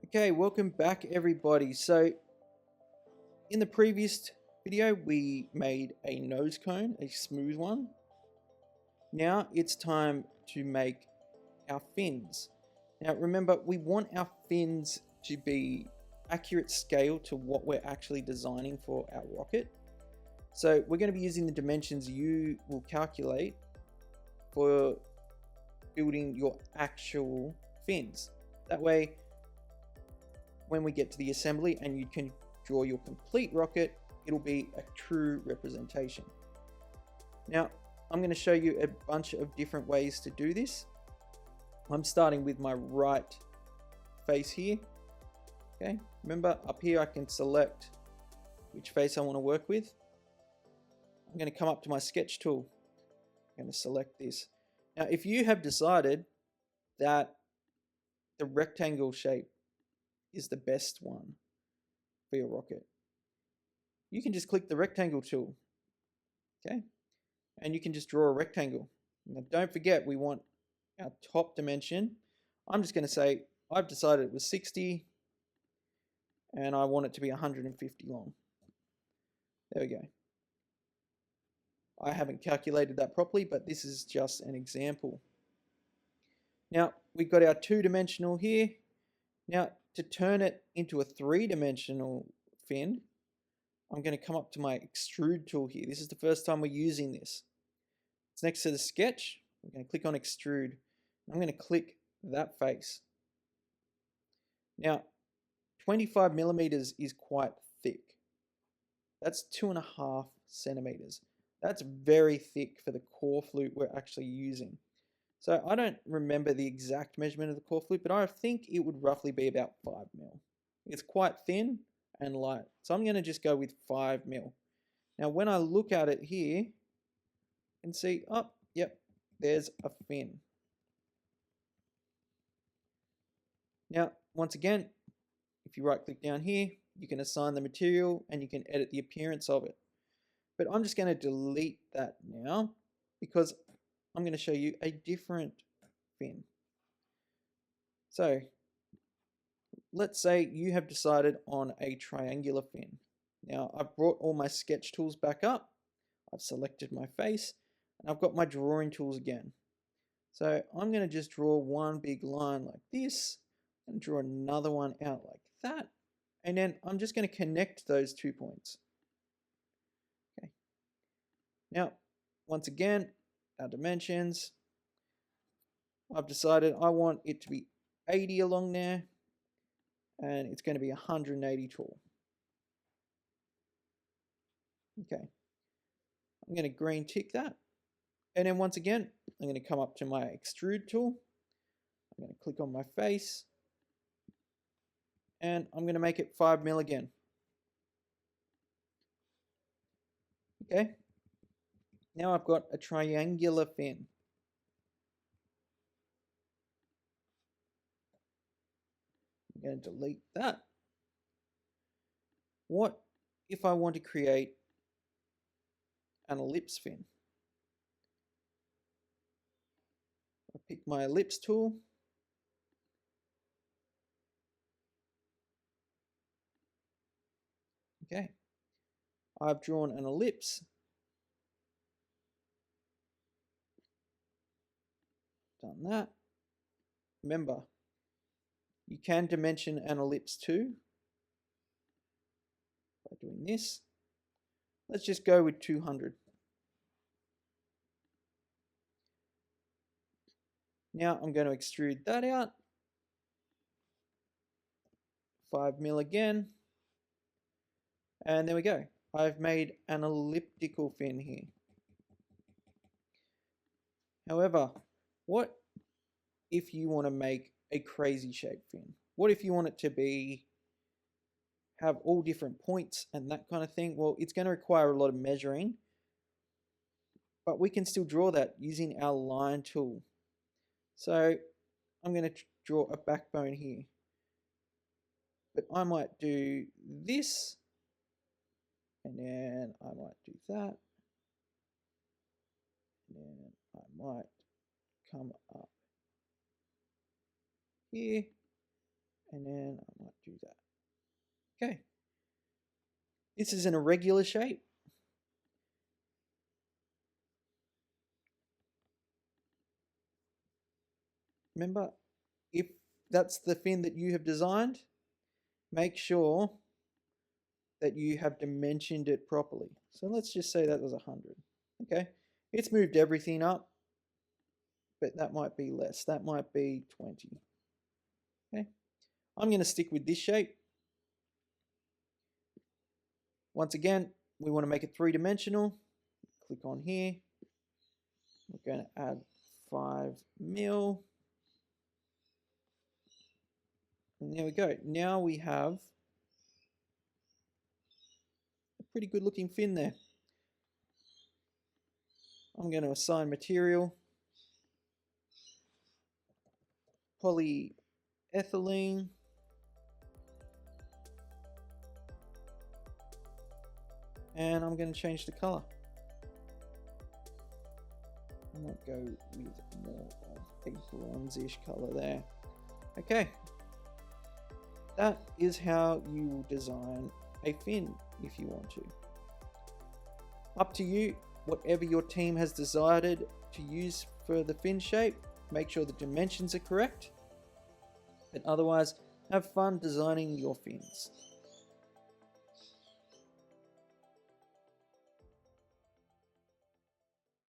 Okay, welcome back everybody. So in the previous video we made a nose cone, a smooth one. Now it's time to make our fins. Now remember, we want our fins to be accurate scale to what we're actually designing for our rocket. So we're going to be using the dimensions you will calculate for building your actual fins. That way, when we get to the assembly and you can draw your complete rocket, it'll be a true representation. Now, I'm going to show you a bunch of different ways to do this. I'm starting with my right face here. Okay, remember up here I can select which face I want to work with. I'm going to come up to my sketch tool. I'm going to select this. Now, if you have decided that the rectangle shape is the best one for your rocket, you can just click the rectangle tool. Okay, and you can just draw a rectangle. Now don't forget, we want our top dimension. I'm just going to say I've decided it was 60 and I want it to be 150 long. There we go. I haven't calculated that properly, but this is just an example. Now we've got our two-dimensional here. Now to turn it into a three-dimensional fin, I'm going to come up to my extrude tool here. This is the first time we're using this. It's next to the sketch. We're going to click on extrude. I'm going to click that face. Now, 25 millimeters is quite thick. That's 2.5 centimeters. That's very thick for the core flute we're actually using. So I don't remember the exact measurement of the core flute, but I think it would roughly be about 5 mil. It's quite thin and light. So I'm going to just go with 5 mil. Now, when I look at it here, and see, oh, yep, there's a fin. Now, once again, if you right click down here, you can assign the material and you can edit the appearance of it. But I'm just going to delete that now because I'm going to show you a different fin. So let's say you have decided on a triangular fin. Now I've brought all my sketch tools back up. I've selected my face and I've got my drawing tools again. So I'm going to just draw one big line like this and draw another one out like that. And then I'm just going to connect those 2 points. Okay. Now, once again, our dimensions. I've decided I want it to be 80 along there. And it's going to be 180 tall. Okay. I'm going to green tick that. And then once again, I'm going to come up to my extrude tool. I'm going to click on my face. And I'm going to make it 5 mil again. Okay. Now I've got a triangular fin. I'm going to delete that. What if I want to create an ellipse fin? I pick my ellipse tool. Okay. I've drawn an ellipse. Done that. Remember, you can dimension an ellipse too by doing this. Let's just go with 200. Now I'm going to extrude that out. 5 mil again. And there we go. I've made an elliptical fin here. However, what if you want to make a crazy shape fin? What if you want it to have all different points and that kind of thing? Well, it's going to require a lot of measuring, but we can still draw that using our line tool. So I'm going to draw a backbone here, but I might do this, and then I might do that, and then I might come up here, And then I might do that. Okay. This is an irregular shape. Remember, if that's the fin that you have designed, make sure that you have dimensioned it properly. So let's just say that was 100. Okay, it's moved everything up, but that might be less. That might be 20. Okay, I'm going to stick with this shape. Once again, we want to make it three-dimensional. Click on here. We're going to add 5 mil. And there we go. Now we have a pretty good looking fin there. I'm going to assign material polyethylene. And I'm going to change the color. I might go with more of a bronzish color there. Okay. That is how you will design a fin if you want to. Up to you, whatever your team has decided to use for the fin shape, make sure the dimensions are correct. And otherwise, have fun designing your fins.